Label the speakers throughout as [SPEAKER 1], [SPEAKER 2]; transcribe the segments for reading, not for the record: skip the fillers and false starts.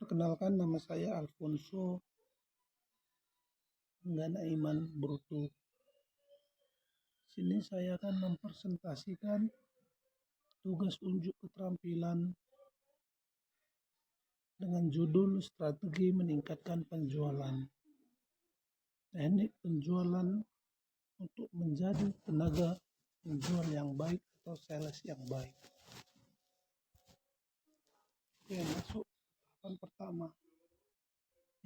[SPEAKER 1] Perkenalkan, nama saya Alfonso Nganaiman Brutu. Sini saya akan mempresentasikan tugas unjuk keterampilan dengan judul Strategi Meningkatkan Penjualan. Teknik penjualan untuk menjadi tenaga penjual yang baik atau sales yang baik. Oke, masuk tahapan pertama.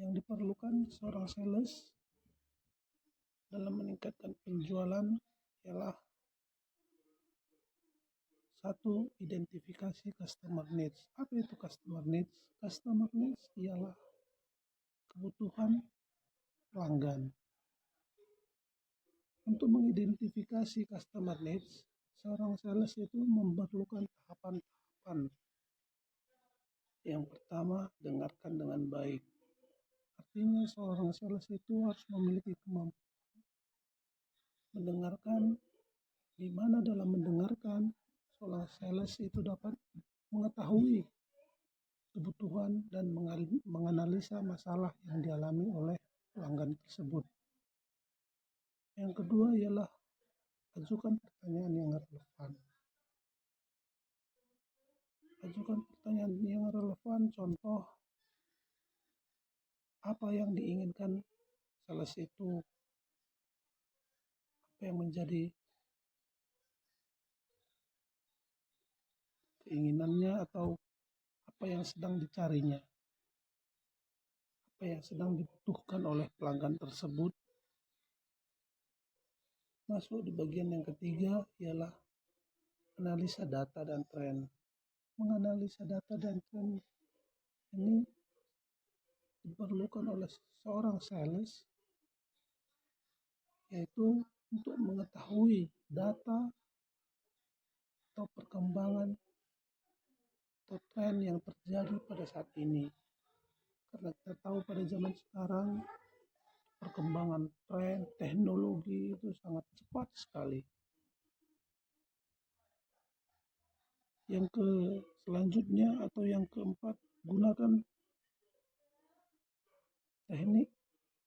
[SPEAKER 1] Yang diperlukan seorang sales dalam meningkatkan penjualan ialah satu, identifikasi customer needs. Apa itu customer needs? Customer needs ialah kebutuhan pelanggan. Untuk mengidentifikasi customer needs, seorang sales itu memerlukan tahapan-tahapan. Yang pertama, dengarkan dengan baik. Artinya seorang sales itu harus memiliki kemampuan mendengarkan, di mana dalam mendengarkan seorang sales itu dapat mengetahui kebutuhan dan menganalisa masalah yang dialami oleh pelanggan tersebut. Yang kedua ialah ajukan pertanyaan yang relevan. Ajukan pertanyaan yang relevan, contoh apa yang diinginkan sales itu, apa yang menjadi keinginannya atau apa yang sedang dicarinya, apa yang sedang dibutuhkan oleh pelanggan tersebut. Masuk di bagian yang ketiga ialah analisa data dan tren. Menganalisa data dan tren ini diperlukan oleh seorang sales, yaitu untuk mengetahui data atau perkembangan atau tren yang terjadi pada saat ini. Karena kita tahu pada zaman sekarang perkembangan tren teknologi itu sangat cepat sekali. Yang selanjutnya atau yang keempat, gunakan teknik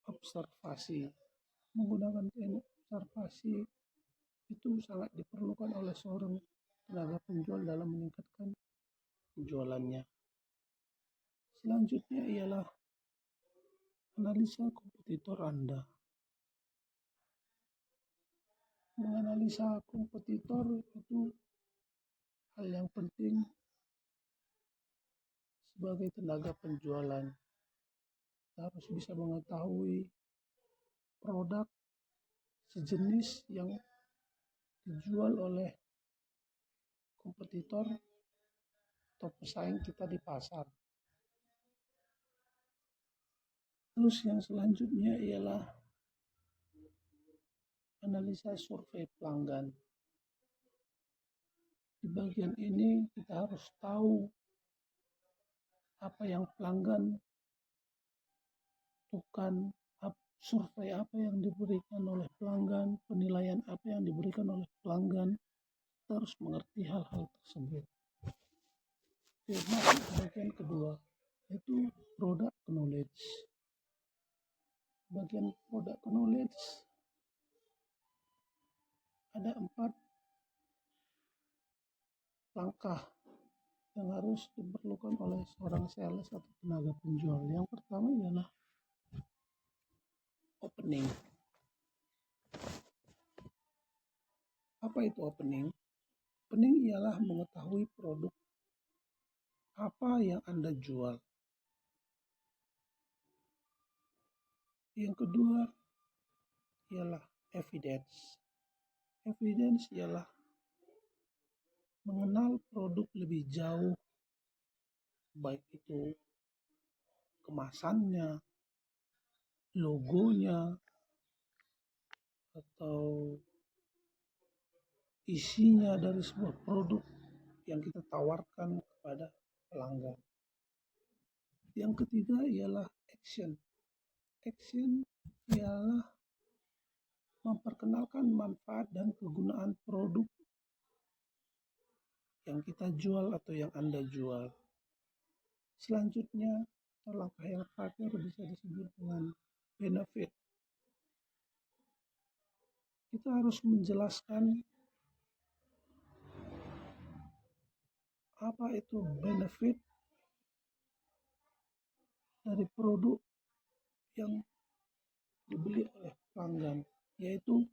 [SPEAKER 1] observasi. Menggunakan teknik observasi itu sangat diperlukan oleh seorang tenaga penjual dalam meningkatkan penjualannya. Selanjutnya ialah analisa kompetitor Anda. Menganalisa kompetitor itu hal yang penting sebagai tenaga penjualan. Kita harus bisa mengetahui produk sejenis yang dijual oleh kompetitor atau pesaing kita di pasar. Terus yang selanjutnya ialah analisa survei pelanggan. Di bagian ini kita harus tahu apa yang pelanggan butuhkan, survei apa yang diberikan oleh pelanggan, penilaian apa yang diberikan oleh pelanggan. Kita harus mengerti hal-hal tersebut. Oke, masuk ke bagian kedua, yaitu product knowledge. Bagian product knowledge ada 4 langkah yang harus diperlukan oleh seorang sales atau tenaga penjual. Yang pertama ialah opening. Apa itu opening? Opening ialah mengetahui produk apa yang Anda jual. Yang kedua ialah evidence. Evidence ialah mengenal produk lebih jauh, baik itu kemasannya, logonya, atau isinya dari sebuah produk yang kita tawarkan kepada pelanggan. Yang ketiga ialah action. Action ialah memperkenalkan manfaat dan kegunaan produk yang kita jual atau yang Anda jual. Selanjutnya atau langkah yang terakhir bisa disebut dengan benefit. Kita harus menjelaskan apa itu benefit dari produk yang dibeli oleh pelanggan, yaitu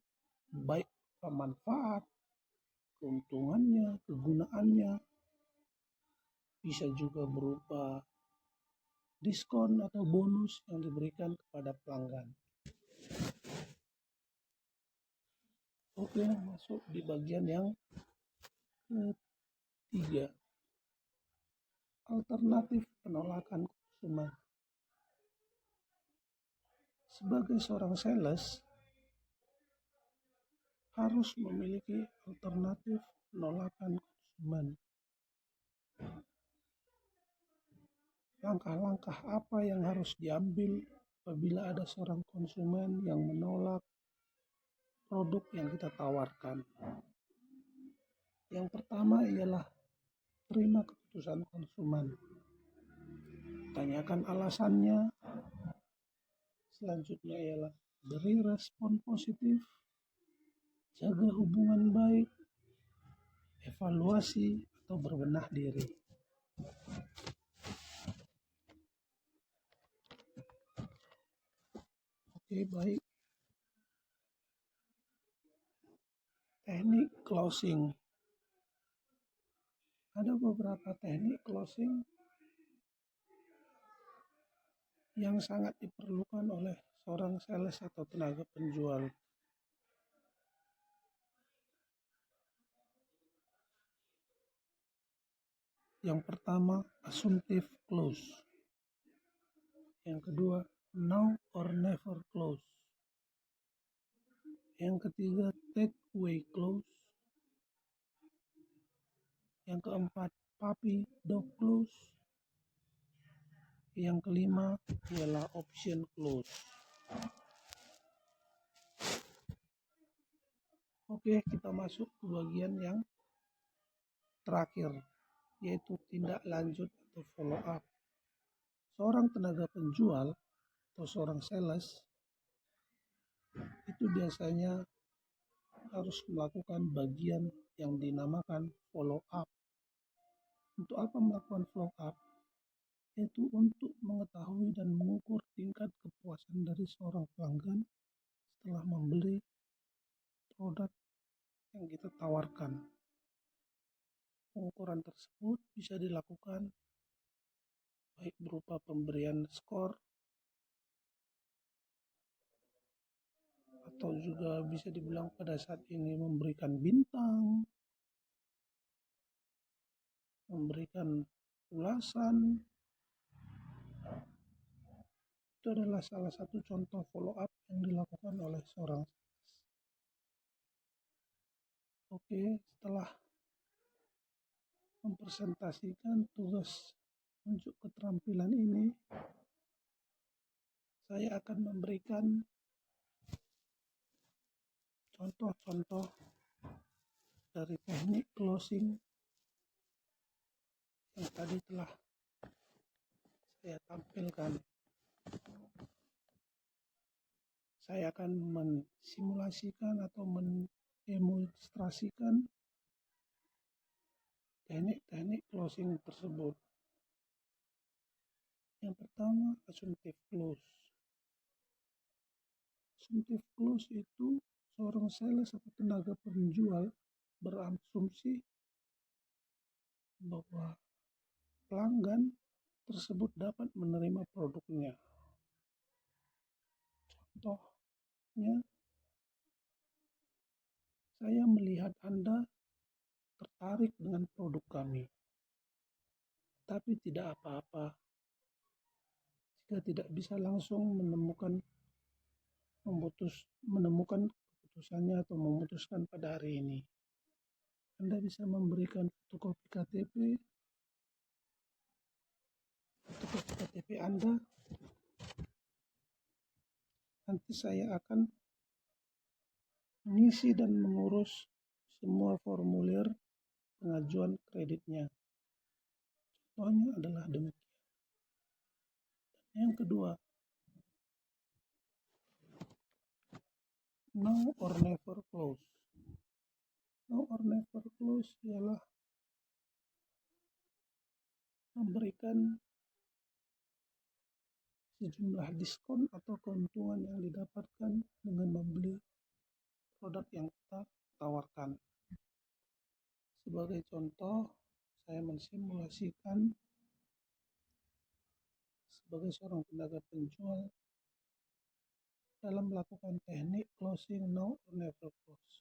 [SPEAKER 1] baik manfaat, keuntungannya, kegunaannya, bisa juga berupa diskon atau bonus yang diberikan kepada pelanggan. Oke, masuk di bagian yang ketiga, alternatif penolakan konsumen. Sebagai seorang sales, harus memiliki alternatif penolakan konsumen. Langkah-langkah apa yang harus diambil apabila ada seorang konsumen yang menolak produk yang kita tawarkan? Yang pertama ialah terima keputusan konsumen. Tanyakan alasannya. Selanjutnya ialah beri respon positif, jaga hubungan baik, evaluasi atau berbenah diri. Oke, baik. Teknik closing. Ada beberapa teknik closing yang sangat diperlukan oleh seorang sales atau tenaga penjual. Yang pertama, assumptive close. Yang kedua, now or never close. Yang ketiga, take away close. Yang keempat, puppy dog close. Yang kelima ialah option close. Oke, kita masuk ke bagian yang terakhir, yaitu tindak lanjut atau follow up. Seorang tenaga penjual atau seorang sales itu biasanya harus melakukan bagian yang dinamakan follow up. Untuk apa melakukan follow up? Yaitu untuk mengetahui dan mengukur tingkat kepuasan dari seorang pelanggan setelah membeli produk yang kita tawarkan. Pengukuran tersebut bisa dilakukan baik berupa pemberian skor atau juga bisa dibilang pada saat ini memberikan bintang, memberikan ulasan. Itu adalah salah satu contoh follow up yang dilakukan oleh seorang sales. Oke, setelah mempresentasikan tugas unjuk keterampilan ini, saya akan memberikan contoh-contoh dari teknik closing yang tadi telah saya tampilkan. Saya akan mensimulasikan atau mendemonstrasikan teknik-teknik closing tersebut. Yang pertama, assumptive close. Assumptive close itu seorang sales atau tenaga penjual berasumsi bahwa pelanggan tersebut dapat menerima produknya. Contohnya, saya melihat Anda tertarik dengan produk kami, tapi tidak apa-apa jika tidak bisa langsung menemukan keputusannya atau memutuskan pada hari ini. Anda bisa memberikan fotokopi KTP Anda. Nanti saya akan mengisi dan mengurus semua formulir pengajuan kreditnya. Contohnya adalah demikian. Yang kedua, now or never close. Now or never close ialah memberikan sejumlah diskon atau keuntungan yang didapatkan dengan membeli produk yang kita tawarkan. Sebagai contoh, saya mensimulasikan sebagai seorang tenaga penjual dalam melakukan teknik closing now or never close.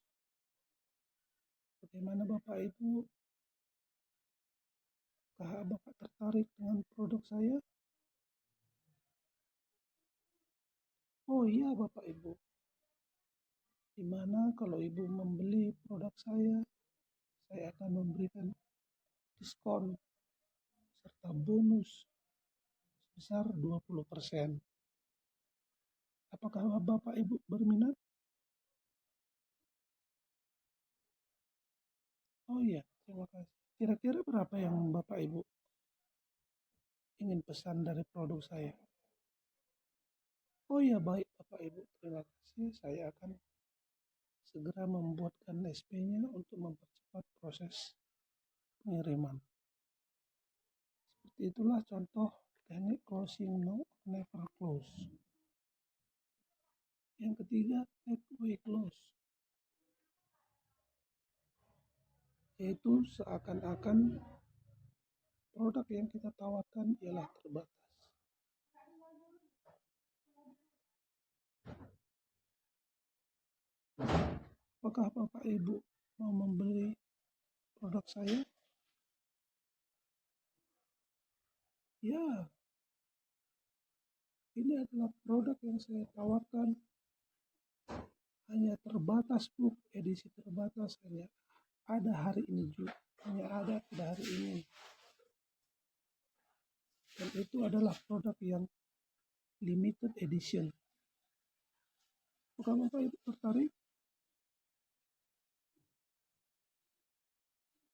[SPEAKER 1] Bagaimana Bapak Ibu? Apakah Bapak tertarik dengan produk saya? Oh iya Bapak Ibu. Dimana kalau Ibu membeli produk saya akan memberikan diskon serta bonus sebesar 20%. Apakah Bapak Ibu berminat? Oh iya, terima kasih. Kira-kira berapa yang Bapak Ibu ingin pesan dari produk saya? Oh iya, baik Bapak Ibu, terima kasih. Saya akan segera membuatkan SP-nya untuk mempercepat proses pengiriman. Seperti itulah contoh teknik closing now never close. Yang ketiga, takeaway close, yaitu seakan-akan produk yang kita tawarkan ialah terbatas. Apakah Bapak Ibu mau membeli produk saya? Ya, ini adalah produk yang saya tawarkan hanya terbatas, Bu, edisi terbatas, hanya ada hari ini juga, hanya ada pada hari ini. Dan itu adalah produk yang limited edition. Apakah Bapak Ibu tertarik?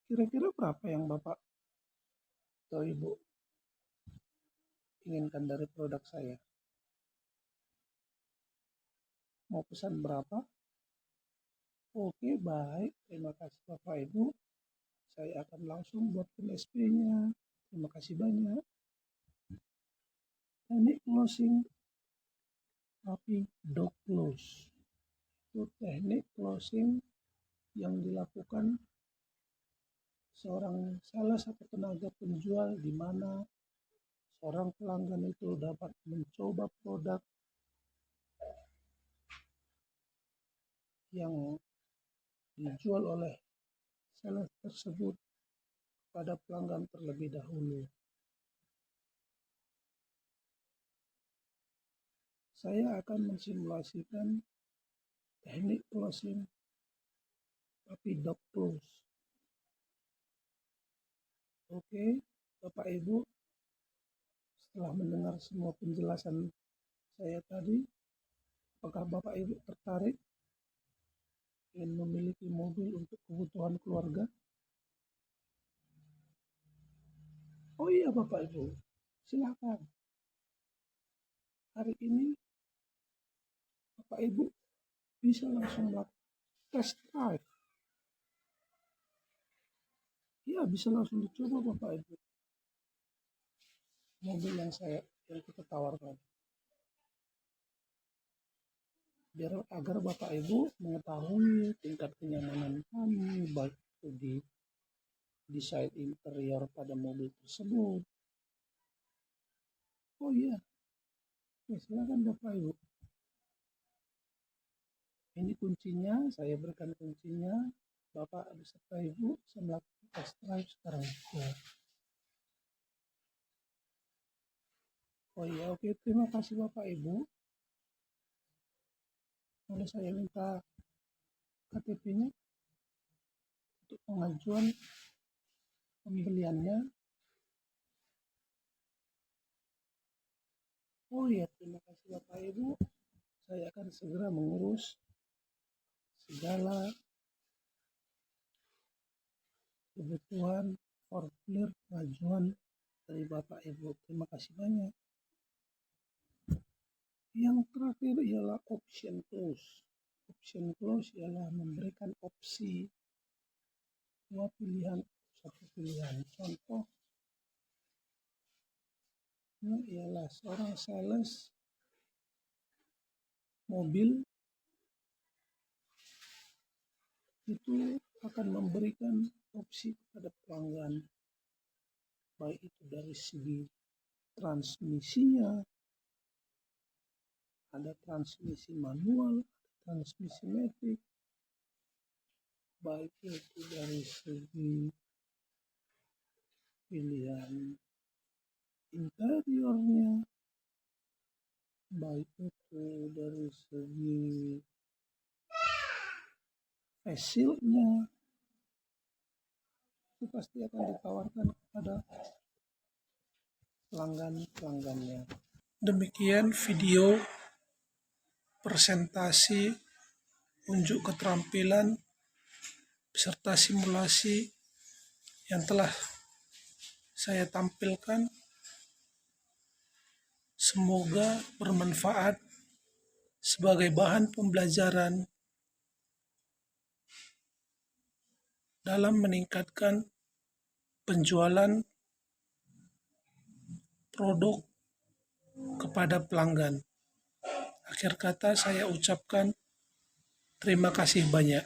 [SPEAKER 1] Kira-kira berapa yang Bapak atau Ibu inginkan dari produk saya? Mau pesan berapa? Oke, baik. Terima kasih Bapak Ibu. Saya akan langsung buatkan SP-nya. Terima kasih banyak. Teknik closing tapi dog close. Itu teknik closing yang dilakukan salah satu tenaga penjual, di mana seorang pelanggan itu dapat mencoba produk yang dijual oleh sales tersebut pada pelanggan terlebih dahulu. Saya akan mensimulasikan teknik closing tapi dog close. Oke, Bapak Ibu, setelah mendengar semua penjelasan saya tadi, apakah Bapak Ibu tertarik ingin memiliki mobil untuk kebutuhan keluarga? Oh iya Bapak Ibu, silakan. Hari ini Bapak Ibu bisa langsung melakukan test drive. Ya, bisa langsung dicoba Bapak Ibu mobil yang kita tawarkan. Agar Bapak Ibu mengetahui tingkat kenyamanan kami, baik itu di desain interior pada mobil tersebut. Oh iya, ya, silakan Bapak Ibu. Ini kuncinya, saya berikan kuncinya. Bapak beserta Ibu bisa melakukan test drive sekarang juga. Oh iya, oke, terima kasih Bapak Ibu. Boleh saya minta KTP-nya untuk pengajuan pembeliannya? Oh iya, terima kasih Bapak Ibu. Saya akan segera mengurus segala kebutuhan formulir pengajuan dari Bapak Ibu. Terima kasih banyak. Yang terakhir ialah option close. Option close ialah memberikan opsi dua pilihan, satu pilihan. Contohnya ialah seorang sales mobil itu akan memberikan opsi kepada pelanggan, baik itu dari segi transmisinya, ada transmisi manual, transmisi matic, baik itu dari segi pilihan interiornya, baik itu dari segi hasilnya, itu pasti akan ditawarkan kepada pelanggannya. Demikian video presentasi unjuk keterampilan beserta simulasi yang telah saya tampilkan. Semoga bermanfaat sebagai bahan pembelajaran dalam meningkatkan penjualan produk kepada pelanggan. Akhir kata saya ucapkan terima kasih banyak.